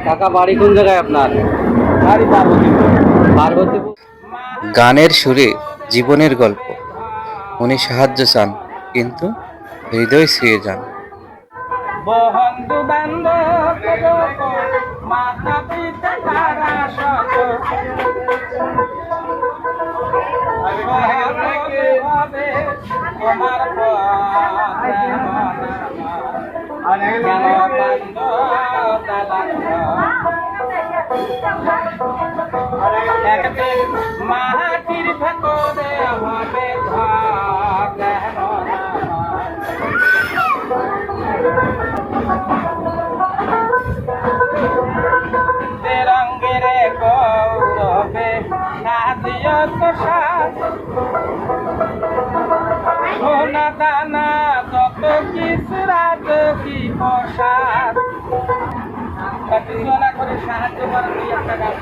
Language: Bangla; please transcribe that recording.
কাকা বাড়ি কোন জায়গায় আপনার? বাড়ি পার্বতীপুর। পার্বতীপুর। গানের সুরে জীবনের গল্প। উনি সাহায্য চান, কিন্তু হৃদয় ছুঁয়ে যান। বন্ধু বান্ধব মাতা পিতা তারা শত হবে তোমার মাটির ভেতরে হবে রঙের গৌরবে সাজিও তো সোনা দানা যত কিছু রাত কি প্রসাদ করে সাহায্য করেন একটা গাছ